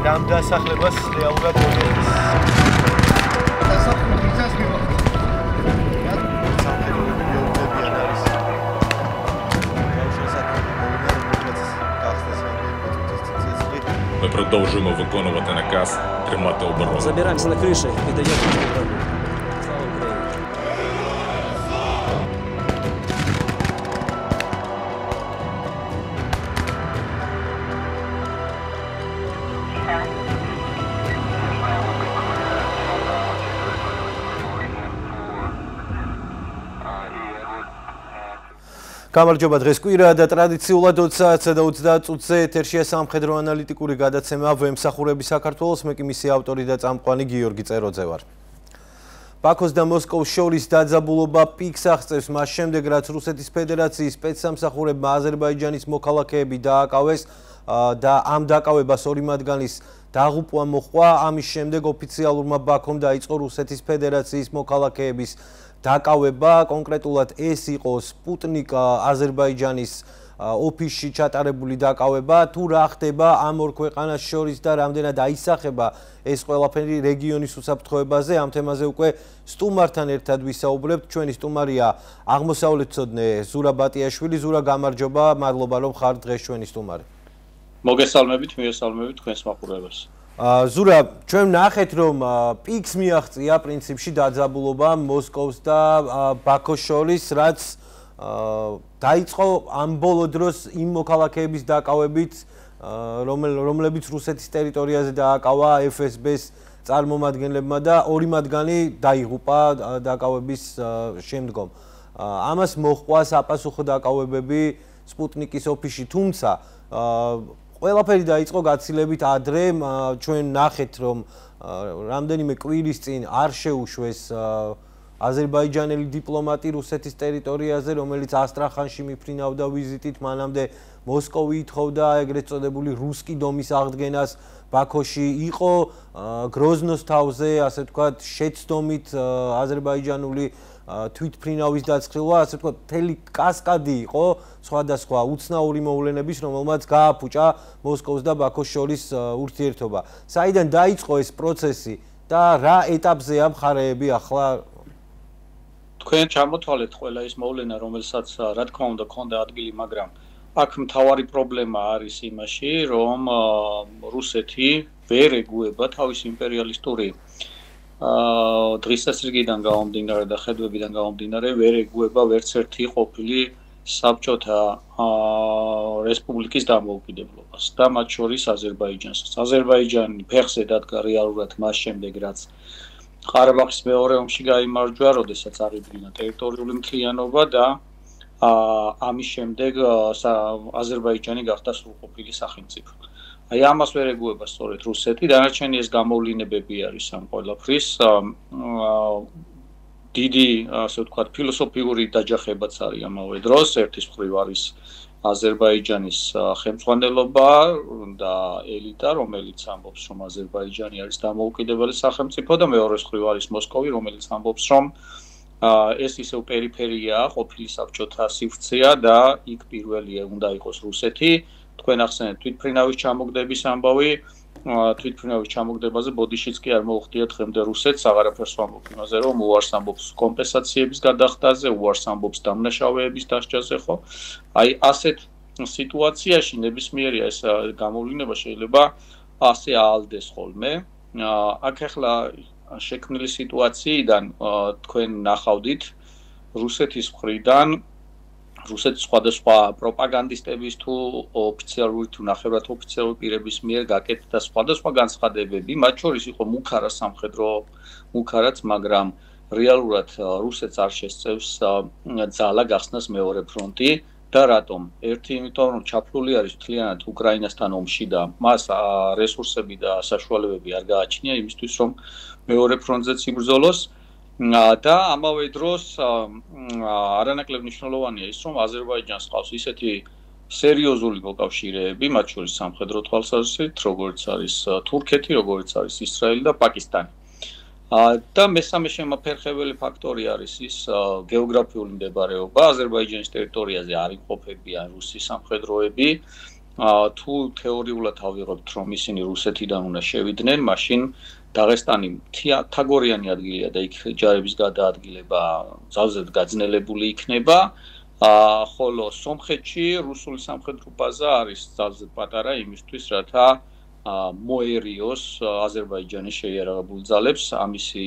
ამ დასახლებას რეალურად მოდის. დასახლებისას მივახდინე. სამხედროები მეუბნებიან არის. Ми продовжуємо виконувати наказ тримати оборону. Забираемся на крыши и даем оборону. Слава Украине. გამარჯობა დღეს კვირა და ტრადიციულად 20 საათსა და 30 წუთზე ეთერშია სამხედრო ანალიტიკური გადაცემა ვემსახურები საქართველოს, მე კი მისი ავტორი და წამყვანი გიორგი წეროძე ვარ. ბაქოს და მოსკოვის შორის დაძაბულობა პიკს აღწევს მას შემდეგ, რაც რუსეთის ფედერაციის სპეცსამსახურებმა აზერბაიჯანის მოქალაქეები დააკავეს და ამ დაკავებას ორი მათგანის დაღუპვა მოჰყვა. ამის შემდეგ ოფიციალურმა ბაქომ დაიწყო რუსეთის ფედერაციის მოქალაქეების დაკავება, კონკრეტულად ეს იყო სპუტნიკ აზერბაიჯანის ოფისში ჩატარებული დაკავება. თუ რა ხდება ამ ორ ქვეყანას შორის და რამდენად აისახება ეს ყველაფერი რეგიონის უსაფრთხოებაზე, ამ თემაზე უკვე სტუმართან ერთად ვისაუბრებთ. ჩვენი სტუმარია აღმოსავლეთმცოდნე ზურა ბატიაშვილი. ზურა, გამარჯობა, მადლობა რომ ხართ დღეს ჩვენი სტუმარი. მოგესალმებით, მიესალმებით თქვენს მაყურებელს. ზურა, ჩვენ ნახეთ რომ პიკს მიაღწია პრინციპში დაძაბულობა მოსკოვს და ბაქოს შორის, რაც დაიწყო ამ ბოლო დროს იმ მოქალაქეების დაკავებით, რომლებიც რუსეთის ტერიტორიაზე დააკავა FSB-ს წარმომადგენლებმა და ორი მათგანი დაიღუპა დაკავების შემდგომ. ამას მოჰყვა საპასუხო დაკავებები სპუტნიკის ოფისში, თუმცა ყველაფერი დაიწყო გაცილებით ადრე. ჩვენ ნახეთ რომ რამდენიმე კვირის წინ არ შეუშვეს აზერბაიჯანელი დიპლომატი რუსეთის ტერიტორიაზე, რომელიც ასტრახანში მიფრინავდა ვიზიტით. მანამდე მოსკოვი ითხოვდა ეგრეთ წოდებული რუსკი დომის აღდგენას ბაქოში. იყო გროზნოს თავზე, ასე ვთქვათ, შეცდომით აზერბაიჯანული თვითფრინავის დაწყილვა, ასე ვთქვათ, მთელი კასკადი იყო სხვადასხვა უცნაური მოვლენების, რომელმაც გააფუჭა მოსკოვს და ბაქოს შორის ურთიერთობა. საიდან დაიწყო ეს პროცესი და რა ეტაპზეა მხარეები ახლა? თქვენ ჩამოთვალეთ ყველა ის მოვლენა, რომელსაც რა თქმა უნდა ქონდა ადგილი, მაგრამ აქ მთავარი პრობლემა არის იმაში, რომ რუსეთი ვერ ეგუება თავის იმპერიალისტური დღესასრიგიდან გამომდინარე და ხედვებიდან გამომდინარე ვერ ეგუება ვერც ერთი ყოფილი საბჭოთა რესპუბლიკის დამოუკიდებლობას და მათ შორის აზერბაიჯანს. აზერბაიჯანი ფეხზე დადგა რეალურად მას შემდეგ, რაც ყარაბაღის მეორე ომში გაიმარჯვა, როდესაც აღიდგინა ტერიტორიული მთლიანობა და ამის შემდეგ აზერბაიჯანი გახდა სრულყოფილი სახელმწიფო. აი ამას ვერ ეგუება სწორედ რუსეთი. დანარჩენი ეს გამოვლინებები არის ამ ყველაფრის. დიდი, ასე ვთქვათ, ფილოსოფიური დაჯახებაც არის ამავე დროს. ერთის მხრივ არის აზერბაიჯანის ხელმძღვანელობა და ელიტა, რომელიც ამბობს, რომ აზერბაიჯანი არის დამოუკიდებელი სახელმწიფო და მეორეს მხრივ არის მოსკოვი, რომელიც ამბობს, რომ ეს ისევ პერიფერიაა, ყოფილი საბჭოთა სივრცეა და იქ პირველი უნდა იყოს რუსეთი. თქვენ ახსენეთ თვითფრინავის ჩამოგდების ამბავი, თვითფრინავის ჩამოგდებაზე ბოდიშიც კი არ მოუხდია დღემდე რუსეთს, აღარაფერს ვამბობ იმაზე, რომ უარს ამბობს კომპენსაციების გადახდაზე, უარს ამბობს დამნაშავეების დასჯაზე, ხო? აი ასეთ სიტუაციაში ნებისმიერი ეს გამოვლინება შეიძლება ასე აალდეს ხოლმე. აქ ახლა შექმნილი სიტუაციიდან თქვენ ნახავდით რუსეთის მხრიდან რუსეთის სხვადასხვა პროპაგანდისტების თუ ოფიციალური თუ ნახევრად ოფიციალური პირების მიერ გაკეთდა სხვადასხვა განცხადებები, მათ შორის იყო მუქარა სამხედრო მუქარაც, მაგრამ რეალურად რუსეთს არ შესწევს ძალა გახსნას მეორე ფრონტი და რატომ? ერთი, იმიტომ რომ ჩაფლული არის მთლიანად უკრაინასთან ომში და მას რესურსები და საშუალებები არ გააჩნია იმისთვის, რომ მეორე ფრონტზეც იბრძოლოს. და ამავე დროს არანაკლებ მნიშვნელოვანია ის, რომ აზერბაიჯანს ყავს ისეთი სერიოზული მოკავშირეები, მათ შორის სამხედრო თვალსაზრისით, როგორც არის თურქეთი, როგორც არის ისრაელი და პაკისტანი. და მესამე შემაფერხებელი ფაქტორი არის ის გეოგრაფიული მდებარეობა. აზერბაიჯანის ტერიტორიაზე არ იმყოფებიან რუსი სამხედროები თუ თეორიულად ავიღოთ, რომ ისინი რუსეთიდან უნდა შევიდნენ, მაშინ დაღესტანი თაგორიანი ადგილია და იქ ჯარების გადაადგილება ძალზედ გაძნელებული იქნება. ხოლო სომხეთში რუსული სამხედრო ბაზა არის ძალზედ პატარა იმისთვის, რათა მოერიოს აზერბაიჯანის შეიარაღებულ ძალებს ამისი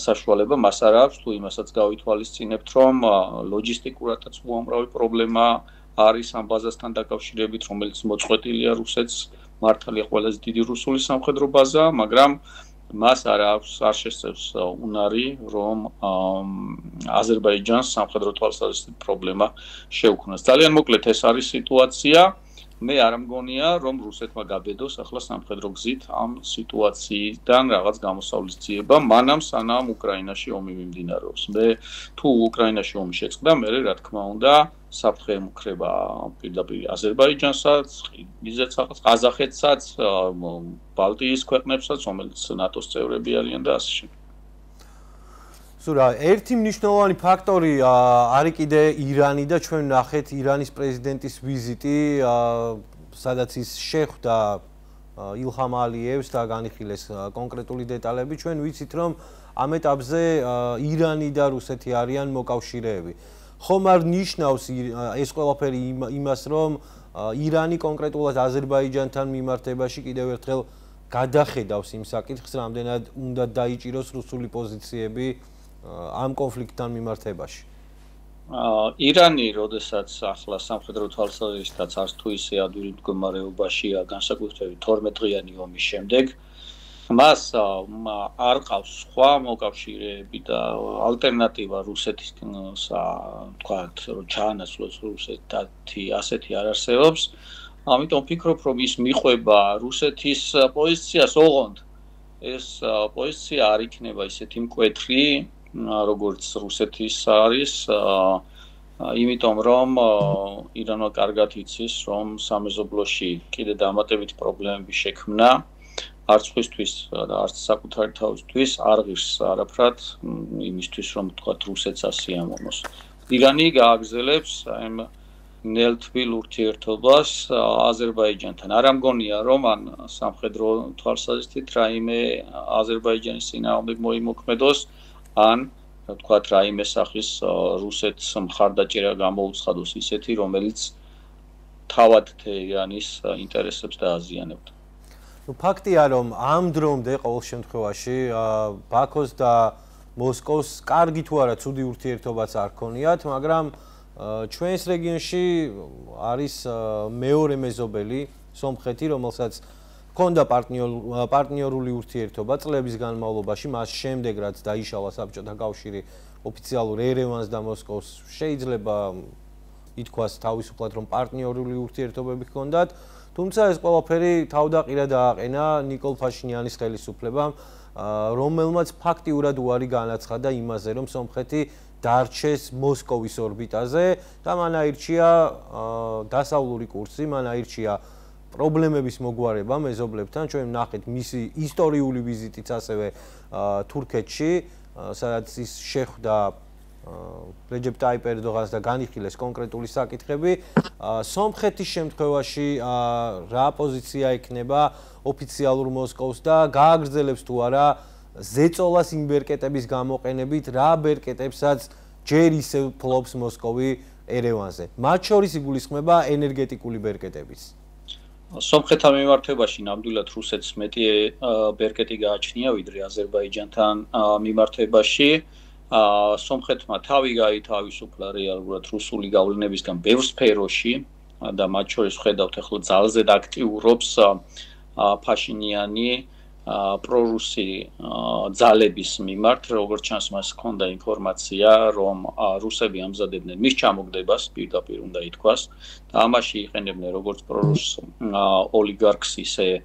საშუალება მას არ აქვს, თუ იმასაც გავითვალისწინებთ, რომ ლოჯისტიკურადაც უამრავი პრობლემა არის ამ ბაზასთან დაკავშირებით, რომელიც მოწყვეტილია რუსეთს, მართალია ყველაზე დიდი რუსული სამხედრო ბაზა, მაგრამ მას არ შესწევს უნარი, რომ აზერბაიჯანს სამხედრო თვალსაზრისით პრობლემა შეუქმნას. ძალიან მოკლედ ეს არის სიტუაცია. მე არ მგონია, რომ რუსეთმა გაბედოს ახლა სამხედრო გზით ამ სიტუაციიდან რაღაც გამოსავლის ძიება, მანამ სანამ უკრაინაში ომი მიმდინარეობს. მე თუ უკრაინაში ომი შეწყდა, მე რა თქმა უნდა, საფრთხე ემუქრება პირდაპირ აზერბაიჯანსაც, ყირგიზეთსაც, ყაზახეთსაც, ბალტიის ქვეყნებსაც, რომელიც ნატოს წევრები არიან და ასე შემდეგ. სურა, ერთი მნიშვნელოვანი ფაქტორი არის კიდე ირანი და ჩვენ ნახეთ ირანის პრეზიდენტის ვიზიტი, სადაც ის შეხვდა ილჰამ ალიევს და განიხილეს კონკრეტული დეტალები. ჩვენ ვიცით, რომ ამ ეტაპზე ირანი და რუსეთი არიან მოკავშირეები. ხომ არ ნიშნავს ეს ყველაფერი იმას, რომ ირანი კონკრეტულად აზერბაიჯანთან მიმართებაში კიდევ ერთხელ გადახედავს იმ საკითხს, რამდენად უნდა დაიჭიროს რუსული პოზიციები ამ კონფლიქტთან მიმართებაში. ირანი, როდესაც ახლა სამხედრო თვალსაზრისითაც არც თუ ისე ადვილი მდგომარეობაშია, განსაკუთრებით 12 დღიანი ომის შემდეგ, მას არ ყავს სხვა მოკავშირეები და ალტერნატივა რუსეთისგან, თქვათ, რომ ჩაანაცვლოს რუსეთი, ასეთი არ არსებობს. ამიტომ ვფიქრობ, რომ ის მიყვება რუსეთის პოზიციას, ოღონდ ეს პოზიცია არ იქნება ისეთი მკვეთრი, როგორც რუსეთის არის, იმიტომ რომ ირანმა კარგად იცის, რომ სამეზობლოში კიდე დამატებითი პრობლემები შექმნა, არც სხვისთვის და არც საკუთარი თავისთვის არ ღირს არაფრად იმისთვის, რომ თქვათ რუსეთს ასიამოვნოს. ირანი გააგრძელებს ამ ნელთბილ ურთიერთობას აზერბაიჯანთან. არ მგონია, რომ ან სამხედრო თვალსაზრისით რაიმე აზერბაიჯანის წინააღმდეგ მოიმოქმედოს, ან თქვათ რაიმე სახის რუსეთს მხარდაჭერა გამოუცხადოს ისეთი, რომელიც თავად ირანის ინტერესებს დააზიანებდა. ფაქტია, რომ ამ დრომდე ყოველ შემთხვევაში ბაქოს და მოსკოვს კარგი თუ არა ცუდი ურთიერთობაც არ ქონიათ, მაგრამ ჩვენს რეგიონში არის მეორე მეზობელი სომხეთი, რომელსაც ჰქონდა პარტნიორული ურთიერთობა წლების განმავლობაში, მას შემდეგ რაც დაიშალა საბჭოთა კავშირი ოფიციალურ ერევანს და მოსკოვს შეიძლება ითქვას თავისუფლად, რომ პარტნიორული ურთიერთობები ჰქონდათ. თუმცა ეს ყველაფერი თავდაყირა დააყენა ნიკოლ ფაშინიანის ხელისუფლებამ, რომელმაც ფაქტიურად უარი განაცხადა იმაზე, რომ სომხეთი დარჩეს მოსკოვის ორბიტაზე და მან აირჩია დასავლური კურსი, მან აირჩია პრობლემების მოგვარება მეზობლებთან. ჩვენ ვნახეთ მისი ისტორიული ვიზიტიც ასევე თურქეთში, სადაც ის შეხვდა რეჯეპ ტაიპ ერდოღანს და განიხილეს კონკრეტული საკითხები. სომხეთის შემთხვევაში რა პოზიცია ექნება ოფიციალურ მოსკოვს და გააგრძელებს თუ არა ზეწოლას იმ ბერკეტების გამოყენებით, რა ბერკეტებსაც ჯერ ისევ ფლობს მოსკოვი ერევანზე. მათ შორის იგულისხმება ენერგეტიკული ბერკეტებიც. სომხეთთან მიმართებაში ნამდვილად რუსეთს მეტი ბერკეტი გააჩნია, ვიდრე აზერბაიჯანთან მიმართებაში. სომხეთმა თავი გაითავისუფლა რეალურად რუსული გავლენებისგან ბევრ სფეროში და მათ შორის ხედავთ ახლა ძალზედ აქტიურობს ფაშინიანი პრორუსი ძალების მიმართ, როგორც ჩანს მას ჰქონდა ინფორმაცია, რომ რუსები ამზადებდნენ მის ჩამოგდებას, პირდაპირ უნდა ითქვას, და ამაში იყენებდნენ როგორც პრორუს ოლიგარქს, ისე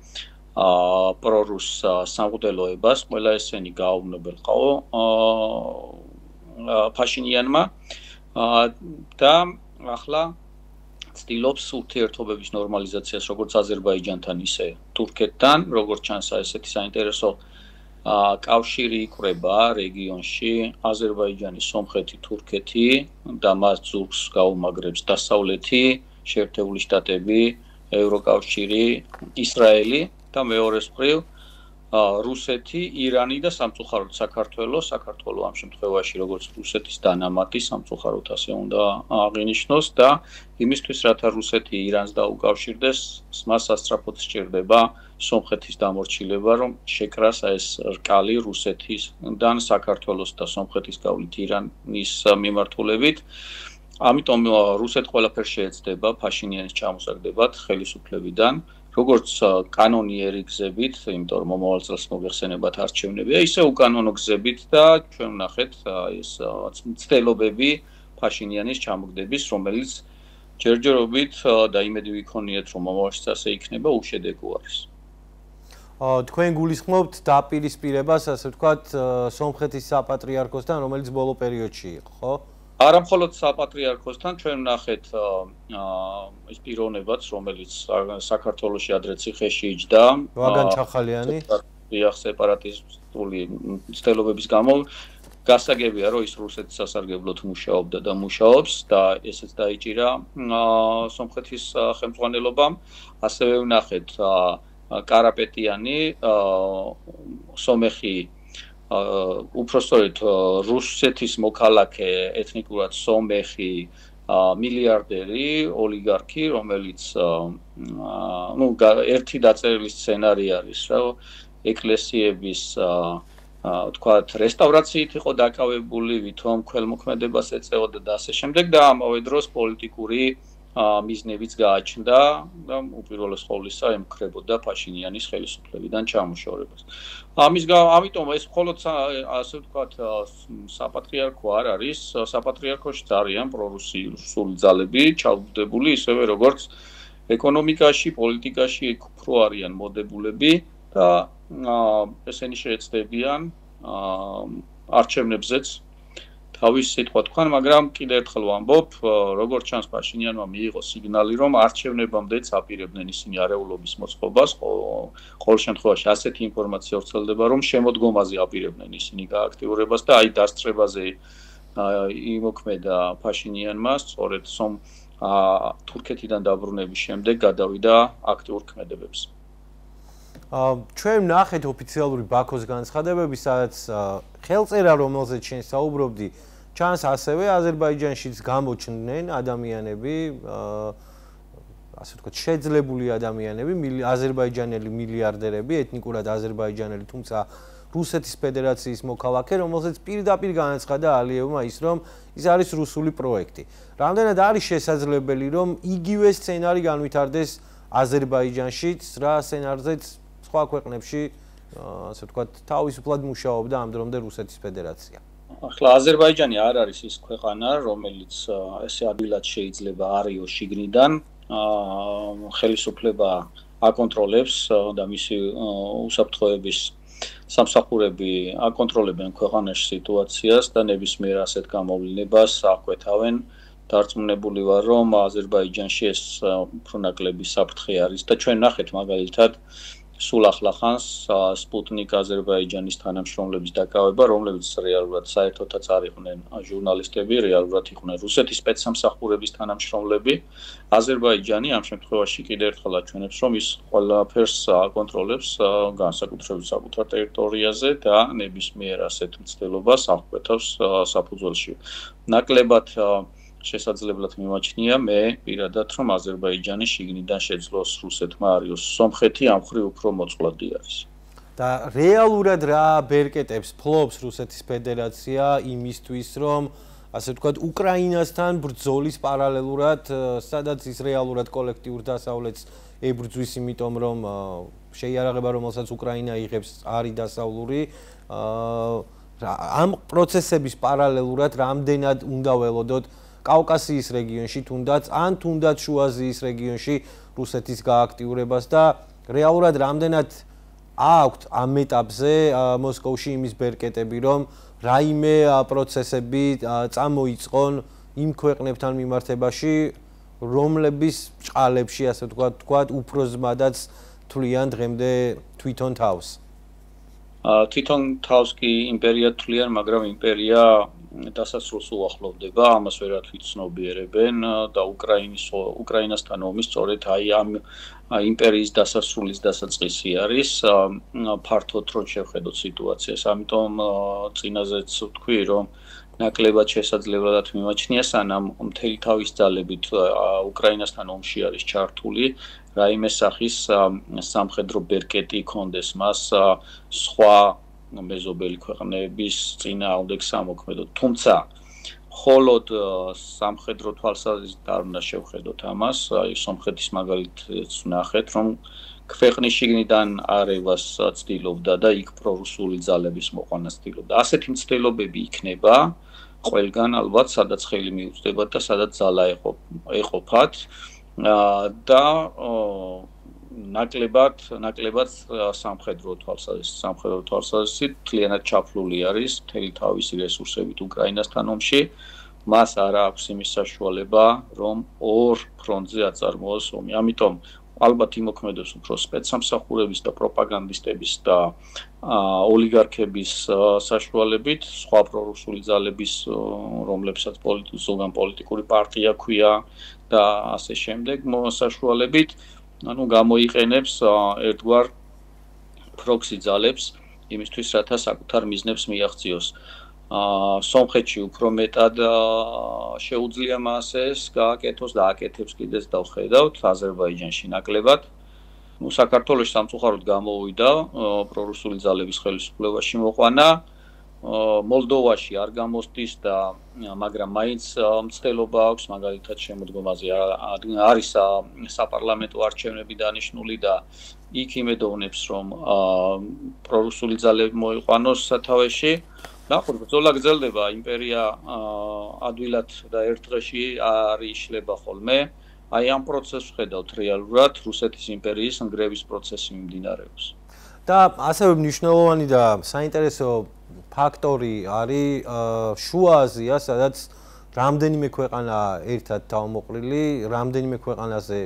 პრორუს სამღვდელოებას, ყველა ესენი გააუვნებელყაო ფაშინიანმა და ახლა ცდილობს ურთიერთობების ნორმალიზაციას როგორც აზერბაიჯანთან, ისე თურქეთთან, როგორც ჩანს ესეთი საინტერესო კავშირი იკვრება რეგიონში, აზერბაიჯანი, სომხეთი, თურქეთი და მას ზურგს გაუმაგრებს დასავლეთი, შეერთებული შტატები, ევროკავშირი, ისრაელი და მეორეს მხრივ რუსეთი, ირანი და სამწუხაროდ საქართველოს ამ შემთხვევაში როგორც რუსეთის დანამატი სამწუხაროდ ასე უნდა აღინიშნოს და იმისთვის რათა რუსეთი ირანს დაუკავშირდეს, მას სასწრაფოდ სჭირდება სომხეთის დამორჩილება, რომ შეკრას ეს რკალი რუსეთისგან საქართველოს და სომხეთის გავლით ირანის მიმართულებით. ამიტომ რუსეთი ყველაფერს შეეცდება ფაშინიანის ჩამოსაგდებად ხელისუფლებიდან. როგორც კანონიერი გზებით, იმიტომ რომ მომავალ წელს მოიხსენებათ არჩევნები, ისე უკანონო გზებით და ჩვენ ვნახეთ ეს ცდილობები ფაშინიანის ჩამოგდების, რომელიც ჯერჯერობით და იმედი ვიქონიეთ, რომ მომავალშიც ასე იქნება, უშედეგო არის. თქვენ გულისხმობთ დაპირისპირებას, ასე ვთქვათ, სომხეთის საპატრიარქოსთან, რომელიც ბოლო პერიოდში იყო, ხო? არა მხოლოდ საპატრიარქოსთან, ჩვენ ვნახეთ ის პიროვნებაც, რომელიც საქართველოში ადრე ციხეში იჯდა. ვაგან ჩახალიანი. სეპარატისტული ცდილობების გამო გასაგებია, რომ ის რუსეთის სასარგებლოდ მუშაობდა და მუშაობს და ესეც დაიჭირა სომხეთის ხელმძღვანელობამ. ასევე ვნახეთ კარაპეტიანი, სომეხი უпростоრეთ რუსეთის მოქალაქე ეთნიკურად სომეხი მილიარდერი ოლიგარქი რომელიც ერთი დაწერილი სცენარი არის რომ ეკლესიების თქვათ რესტავრაციით იყო დაკავებული ვითომ ქველმოქმედებას ეწეოდა და ასე შემდეგ და ამავე დროს პოლიტიკური მიზნებიც გააჩნდა და უპირველეს ყოვლისა ემხრებოდა ფაშინიანის ხელისუფლებიდან ჩამოშორებას. ამიტომ ეს მხოლოდ ასე ვთქვათ საპატრიარქო არ არის, საპატრიარქოშიც არიან პრორუსული ძალები ჩაუბდებული, ისევე როგორც ეკონომიკაში, პოლიტიკაში უფრო არიან მოდებულები და ესენი შეეცდებიან არჩევნებზეც თავის სიტყვა თქვან, მაგრამ კიდევ ერთხელ ვამბობ, როგორც ჩანს ფაშინიანმა მიიღო სიგნალი, რომ არჩევნებამდეც აპირებდნენ ისინი არეულობის მოწყობას, ყოველ შემთხვევაში ასეთი ინფორმაცია ვრცელდება, რომ შემოდგომაზე აპირებდნენ ისინი გააქტიურებას და აი დასწრებაზე იმოქმედა ფაშინიანმა, სწორედ თურქეთიდან დაბრუნების შემდეგ გადავიდა აქტიურ ქმედებებს. ჩვენ ვნახეთ ოფიციალური ბაქოს განცხადებები, სადაც ხელწერა, რომელზეც შენ საუბრობდი, ჩანს ასევე აზერბაიჯანშიც გამოჩნდნენ ადამიანები, ასე ვთქვათ, შეძლებული ადამიანები, აზერბაიჯანელი მილიარდერები, ეთნიკურად აზერბაიჯანელი, თუმცა რუსეთის ფედერაციის მოქალაქე, რომელზეც პირდაპირ განაცხადა ალიევმა ის, რომ ის არის რუსული პროექტი. რამდენად არის შესაძლებელი, რომ იგივე სცენარი განვითარდეს აზერბაიჯანშიც, რა სცენარზეც სხვა ქვეყნებში, ასე ვთქვათ, თავისუფლად მუშაობდა ამ დრომდე რუსეთის ფედერაცია. ახლა აზერბაიჯანი არ არის ის ქვეყანა, რომელიც ესე ადვილად შეიძლება არიოს შიგნიდან ხელისუფლება აკონტროლებს და მისი უსაფრთხოების სამსახურები აკონტროლებენ ქვეყანაში სიტუაციას და ნებისმიერ ასეთ გამოვლენებას აკვეთავენ. დარწმუნებული ვარ, რომ აზერბაიჯანში ეს უფრო ნაკლები საფრთხე არის და ჩვენ ნახეთ მაგალითად სულ ახლახანს სპუტნიკ აზერბაიჯანის თანამშრომლების დაკავება, რომლებიც რეალურად საერთოდაც არ იყვნენ ჟურნალისტები, რეალურად იყვნენ რუსეთის სპეცსამსახურების თანამშრომლები. აზერბაიჯანი ამ შემთხვევაში კიდევ ერთხელ აჩვენებს, რომ ის ყველაფერს აკონტროლებს განსაკუთრებით საკუთარ ტერიტორიაზე და ნებისმიერ ასეთ მცდელობას აღკვეთავს საფუძველში. ნაკლებად შესაძლებლად მიმაჩნია მე პირადად რომ აზერბაიჯანი შიგნიდან შეძლოს რუსეთმა არიოს სომხეთი ამ მხრივ უფრო მოწყვლადი არის. და რეალურად რა ბერკეტებს ფლობს რუსეთის ფედერაცია იმისთვის რომ ასე ვთქვათ უკრაინასთან ბრძოლის პარალელურად სადაც ის რეალურად კოლექტიურ დასავლეთს ებრძვის, იმიტომ რომ შეიარაღება რომელსაც უკრაინა იღებს არის დასავლური ამ პროცესების პარალელურად რამდენად უნდა ველოდოთ კავკასიის რეგიონში თუნდაც ან თუნდაც შუა აზიის რეგიონში რუსეთის გააქტიურებას და რეალურად რამდენად აქვთ ამ ეტაპზე მოსკოვში იმის ბერკეტები, რომ რაიმე პროცესები წამოიწყონ იმ ქვეყნებთან მიმართებაში, რომლების ჭყალებში, ასე ვთქვათ, უფრო ზმადაც თვლიან დღემდე თვითონ თავს. თვითონ თავს კი იმპერია თვლიან, მაგრამ იმპერია დასასრულს უახლოვდება, ამას ვერათვით ცნობიერებენ და უკრაინასთან ომი სწორედ აი ამ იმპერიის დასასრულის დასაწყისი არის ფართოდ რო შევხედოთ სიტუაციას. ამიტომ წინაზეც ვთქვი, რომ ნაკლებად შესაძლებლად მიმაჩნია, სანამ მთელი თავის ძალებით უკრაინასთან ომში არის ჩართული, რაიმე სახის სამხედრო ბერკეტი იქონდეს მას სხვა მეზობელი ქვეყნების წინააღმდეგ სამოქმედოდ. თუმცა მხოლოდ სამხედრო თვალსაზრისით არ უნდა შევხედოთ ამას, აი სომხეთის მაგალითს ვნახეთ, რომ ქვეყნის შიგნიდან არევას ცდილობდა და იქ პრორუსული ძალების მოყვანას ცდილობდა. ასეთი მცდელობები იქნება ყველგან ალბათ, სადაც ხელი მიუწვდებათ და სადაც ძალა ეყოფათ და ნაკლებად სამხედრო თვალსაზრისით მთლიანად ჩაფლული არის მთელი თავისი რესურსებით უკრაინასთან ომში. მას არ აქვს იმის საშუალება, რომ ორ ფრონტზე აწარმოოს ომი. ამიტომ ალბათ იმოქმედებს უფრო სპეცსამსახურების და პროპაგანდისტების და ოლიგარქების საშუალებით, სხვა პრორუსული ძალების, რომლებსაც ზოგან პოლიტიკური პარტია ქვია და ასე შემდეგ საშუალებით, ანუ გამოიყენებს ერთგვარ პროქსი ძალებს იმისთვის, რათა საკუთარ მიზნებს მიაღწიოს. სომხეთში უფრო მეტად შეუძლია მას ეს გააკეთოს და აკეთებს კიდეც დავხედავთ აზერბაიჯანში ნაკლებად. საქართველოში სამწუხაროდ გამოვიდა პრორუსული ძალების ხელისუფლებაში მოყვანა. მოლდოვაში არ გამოსდის და მაგრამ მაინც მცდელობა აქვს, მაგალითად შემოდგომაზე არის საპარლამენტო არჩევნები დანიშნული და იქ იმედოვნებს, რომ პრორუსული ძალები მოიყვანოს სათავეში. ნახოთ, ბრძოლა გრძელდება, იმპერია ადვილად და ერთ დღეში არ იშლება ხოლმე. აი ამ პროცესს ვხედავთ რეალურად, რუსეთის იმპერიის ნგრევის პროცესი მიმდინარეობს. და ასევე მნიშვნელოვანი და საინტერესო ფაქტორი არის შუა აზია, სადაც რამდენიმე ქვეყანა ერთად თავმოყრილი, რამდენიმე ქვეყანაზე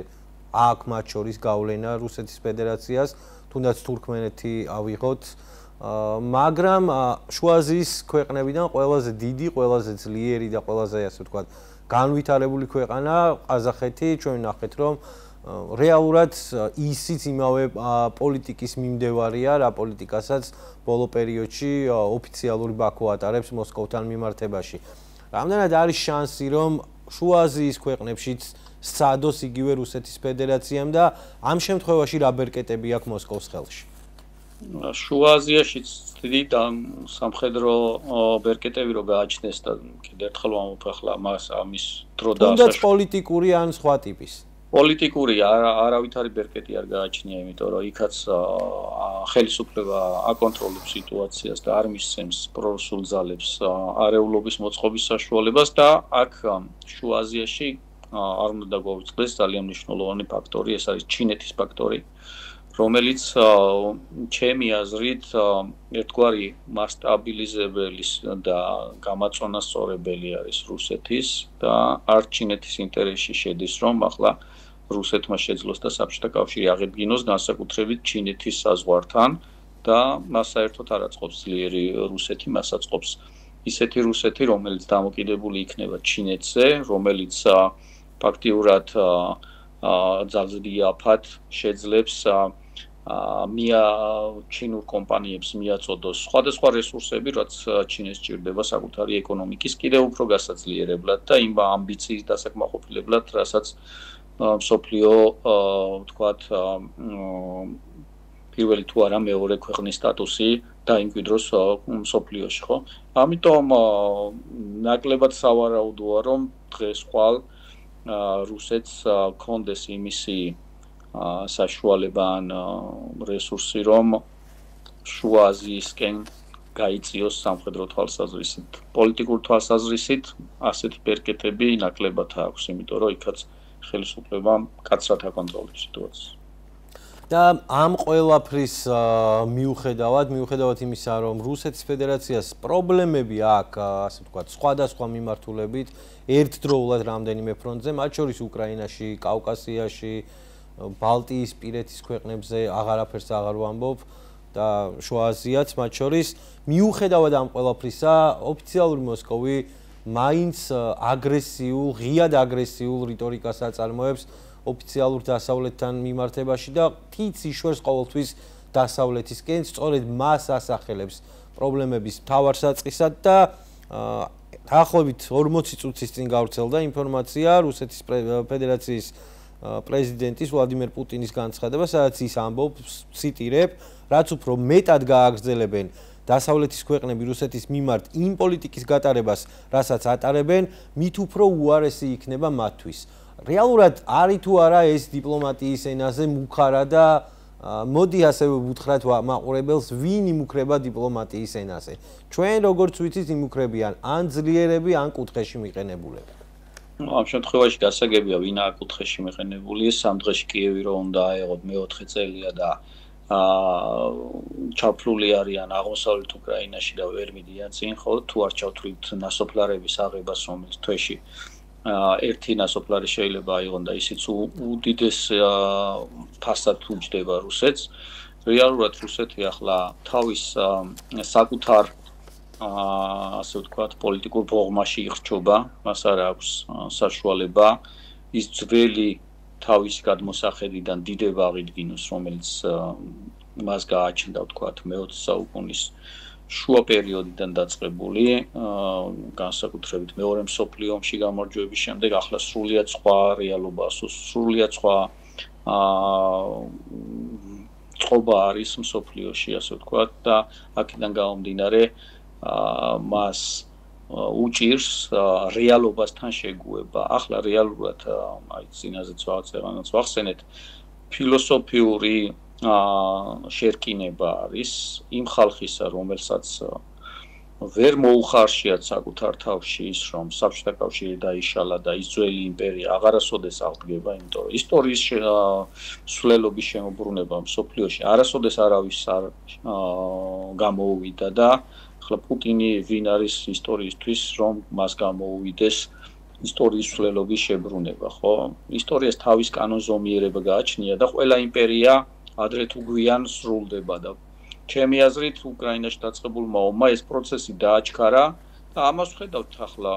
აქვს მათ შორის გავლენა რუსეთის ფედერაციას, თუნდაც თურქმენეთი ავიღოთ. მაგრამ შუა აზიის ქვეყნებიდან ყველაზე დიდი, ყველაზე ძლიერი და ყველაზე ასე ვთქვათ, განვითარებული ქვეყანა ყაზახეთი, ჩვენ ნახეთ, რომ რეალურად ისიც იმავე პოლიტიკის მიმდევარია, რა პოლიტიკასაც ბოლო პერიოდში ოფიციალური ბაქო ატარებს მოსკოვთან მიმართებაში. რამდენად არის შანსი, რომ შუა აზიის ქვეყნებშიც სცადოს იგივე რუსეთის ფედერაციამ და ამ შემთხვევაში რა ბერკეტები აქვს მოსკოვის ხელში? შუა აზიაშიც დიდი სამხედრო ბერკეტები რო გააჩნდეს და კიდევ ერთხელ ვამოფხლა მას ამის დრო და თუნდაც პოლიტიკური ან სხვა ტიპის. პოლიტიკური არავითარი ბერკეტი არ გააჩნია, იმიტომ რომ იქაც ხელისუფლება აკონტროლებს სიტუაციას და არ მისცემს პრორუსულ ძალებს არეულობის მოწყობის საშუალებას და აქ შუა აზიაში არ უნდა დაგვაუწყდეს ძალიან მნიშვნელოვანი ფაქტორი, ეს არის ჩინეთის ფაქტორი, რომელიც ჩემი აზრით ერთგვარი მასტაბილიზებელი და გამაწონასწორებელი არის რუსეთის და არ ჩინეთის ინტერესში შედის, რომ ახლა რუსეთმა შეძლოს და საბჭოთა კავშირი აღედგინოს განსაკუთრებით ჩინეთის საზღვართან და მას საერთოდ არ აწყობს ძლიერი რუსეთი, მას აწყობს ისეთი რუსეთი, რომელიც დამოკიდებული იქნება ჩინეთზე, რომელიც ფაქტიურად ძალზრდიაფად შეძლებს ჩინურ კომპანიებს მიაწოდოს სხვადასხვა რესურსები, რაც ჩინეთს სჭირდება საკუთარი ეკონომიკის კიდევ უფრო გასაძლიერებლად და იმ ამბიციის დასაკმაყოფილებლად, რასაც მსოფლიო ვთქვათ პირველი თუ არა მეორე ქვეყნის სტატუსი დაიმკვიდროს მსოფლიოში, ხო? ამიტომ ნაკლებად სავარაუდოა, რომ დღეს ხვალ რუსეთს კონდეს იმისი საშუალება ან რესურსი, რომ შუა აზიისკენ გაიწიოს სამხედრო თვალსაზრისით. პოლიტიკურ თვალსაზრისით ასეთი ბერკეტები ნაკლებად აქვს, იმიტომ რომ იქაც ხელისუფლებამ კაცრად აკონტროლებს სიტუაციას. და ამ ყველაფრის მიუხედავად იმისა, რომ რუსეთის ფედერაციას პრობლემები აქვს, ასე ვთქვათ, სხვადასხვა მიმართულებით, ერთდროულად რამდენიმე ფრონტზე, მათ შორის უკრაინაში, კავკასიაში, ბალტიისპირეთის ქვეყნებზე აღარაფერს აღარ ვამბობ. და შუა აზიაც მათ შორის. მიუხედავად ამ ყველაფრისა, ოფიციალური მოსკოვი მაინც აგრესიულ, ღიად აგრესიულ რიტორიკას აწარმოებს ოფიციალურ დასავლეთთან მიმართებაში და თიც იშვერს ყოველთვის დასავლეთისკენ, სწორედ მას ასახელებს პრობლემების მთავარ საწყისად და დაახლოებით 40 წუთის წინ გავრცელდა ინფორმაცია რუსეთის ფედერაციის პრეზიდენტის ვლადიმერ პუტინის განცხადება, სადაც ის ამბობს, ციტირებ, რაც უფრო მეტად გააგრძელებენ დასავლეთის ქვეყნები რუსეთის მიმართ იმ პოლიტიკის გატარებას, რასაც ატარებენ, მით უფრო უარესი იქნება მათთვის. რეალურად არის თუ არა ეს დიპლომატიის ენაზე მუხარა და მოდი ასევე ვუთხრათ მაყურებელს, ვინ იმუქრება დიპლომატიის ენაზე. ჩვენ როგორც ვიცით, იმუქრებიან ან ძლიერები, ან კუთხეში მიყენებულები. ამ შემთხვევაში გასაგებია, ვინაა კუთხეში მიყენებული, სამ დღეში კიევი რო უნდა აეღოთ მეოთხე წელია და ჩაფლული არიან აღმოსავლეთ უკრაინაში და ვერ მიდიან წინ, ხო, თუ არ ჩავთვლით ნასოფლარების აღებას, რომელიც თვეში ერთი ნასოფლარი შეიძლება აიღონ და ისიც უდიდეს ფასად უჯდება რუსეთს. რეალურად რუსეთი ახლა თავის საკუთარ ასე ვთქვათ, პოლიტიკურ ბოღმაში იხრჩობა, მას არ აქვს საშუალება ის ძველი თავის გადმოსახედიდან დიდება აღიდგინოს, რომელიც მას გააჩნდა, ვთქვათ, მე-20 საუკუნის შუა პერიოდიდან დაწყებული, განსაკუთრებით მეორე მსოფლიო ომში გამარჯვების შემდეგ, ახლა სრულიად სხვა რეალობა, სრულიად სხვა წყობა არის მსოფლიოში, ასე ვთქვათ, და აქედან გამომდინარე მას უჭირს რეალობასთან შეგუება. ახლა რეალურად აი წინაზეც ვაწერანაც ვახსენეთ, ფილოსოფიური შერკინება არის იმ ხალხისა, რომელსაც ვერ მოუხარშიათ საკუთარ თავში ის, რომ საბჭოთა კავშირი დაიშალა და ის ძველი იმპერია აღარასოდეს აღდგება, იმიტომ რომ ისტორიის სვლელობის შემოbrunება მსოფლიოში არასოდეს არავის არ გამოუვიდა და ახლა პუტინი ვინ არის ისტორიისთვის, რომ მას გამოუვიდეს ისტორიის სვლელობის შებრუნება, ხო? ისტორიას თავის კანონზომიერება გააჩნია და ყველა იმპერია ადრე თუ გვიან სრულდება და ჩემი აზრით უკრაინაში დაწყებულმა ომმა ეს პროცესი დააჩქარა და ამას ვხედავთ ახლა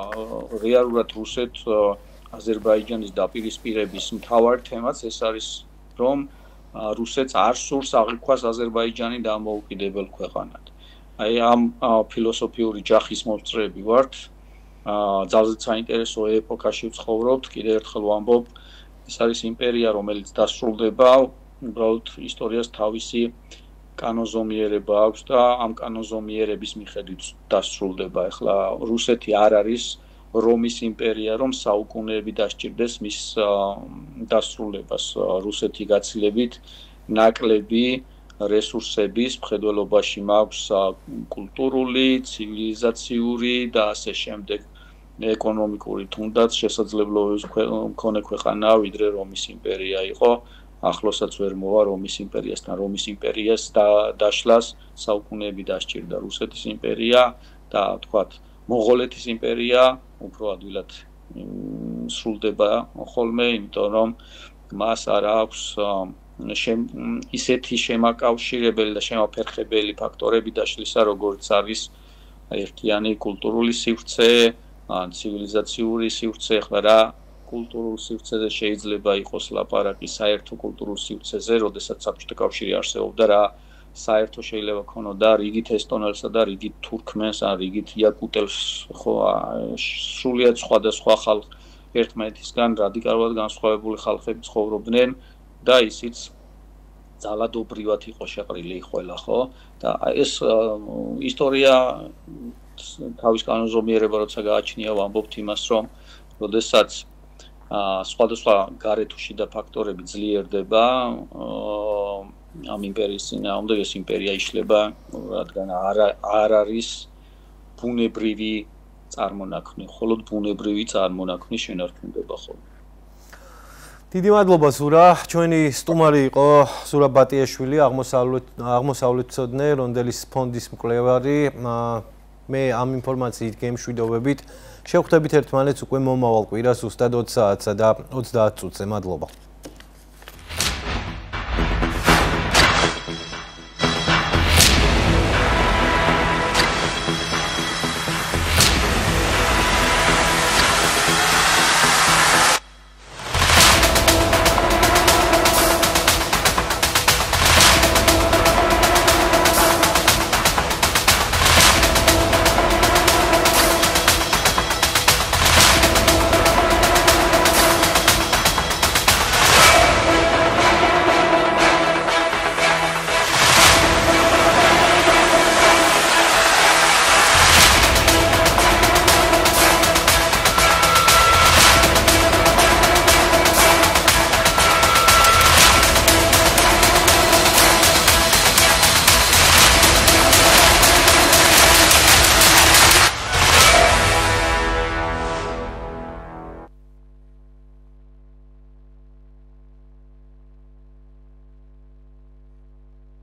რეალურად რუსეთ-აზერბაიჯანის დაპირისპირების მთავარ თემაც ეს არის, რომ რუსეთს არ სურს აღიქვას აზერბაიჯანი დამოუკიდებელ ქვეყანად. აი ამ ფილოსოფიური ჯახის მომსწრეები ვართ. ძალზედ საინტერესო ეპოქაში ვცხოვრობთ, კიდევ ერთხელ ვამბობ, ეს არის იმპერია, რომელიც დასრულდება, უბრალოდ ისტორიას თავისი კანონზომიერება აქვს და ამ კანონზომიერების მიხედვით დასრულდება. ახლა რუსეთი არ არის რომის იმპერია, რომ საუკუნეები დასჭირდეს მის დასრულებას. რუსეთი გაცილებით ნაკლები რესურსების მხედველობაში მაქვს კულტურული, ცივილიზაციური და ასე შემდეგ ეკონომიკური თუნდაც შესაძლებლობების მქონე ქვეყანა, ვიდრე რომის იმპერია იყო. ახლოსაც ვერ მოვა რომის იმპერიასთან. რომის იმპერიას დაშლას საუკუნეები დასჭირდა რუსეთის იმპერია და თქვათ მონღოლეთის იმპერია უფრო ადვილად სრულდება ხოლმე, იმიტომ რომ მას არ აქვს ისეთი შემაკავშირებელი და შემაფერხებელი ფაქტორები დაშლისა, როგორც არის ერთიანი კულტურული სივრცე, ან ცივილიზაციური სივრცე, ახლა რა კულტურულ სივრცეზე შეიძლება იყოს ლაპარაკი საერთო კულტურულ სივრცეზე, როდესაც საბჭოთა კავშირი არსებობდა, რა საერთო შეიძლება ქონოდა რიგით ესტონელსა და რიგით თურქმენს, ან რიგით იაკუტელს, ხო, სრულიად სხვადასხვა ხალხ ერთმანეთისგან რადიკალურად განსხვავებული ხალხები ცხოვრობდნენ და ისიც ძალადობრივად იყო შეყრილი ყველა, ხო? და ეს ისტორია თავის კანონზომიერება როცა გააჩნია, ვამბობთ იმას, რომ როდესაც სხვადასხვა გარე თუ შიდა ფაქტორები ძლიერდება, ამ იმპერიის წინააღმდეგ ეს იმპერია იშლება, რადგან არ არის ბუნებრივი წარმონაქმნი, მხოლოდ ბუნებრივი წარმონაქმნი შენარჩუნდება ხოლმე. დიდი მადლობა ზურა, ჩვენი სტუმარი იყო ზურა ბატიაშვილი, აღმოსავლეთმცოდნე რონდელის ფონდის მკვლევარი. მე ამ ინფორმაციით გემშვიდობებით შევხვდებით ერთმანეთს უკვე მომავალ კვირას ზუსტად 20 საათსა და 30 წუთზე. მადლობა.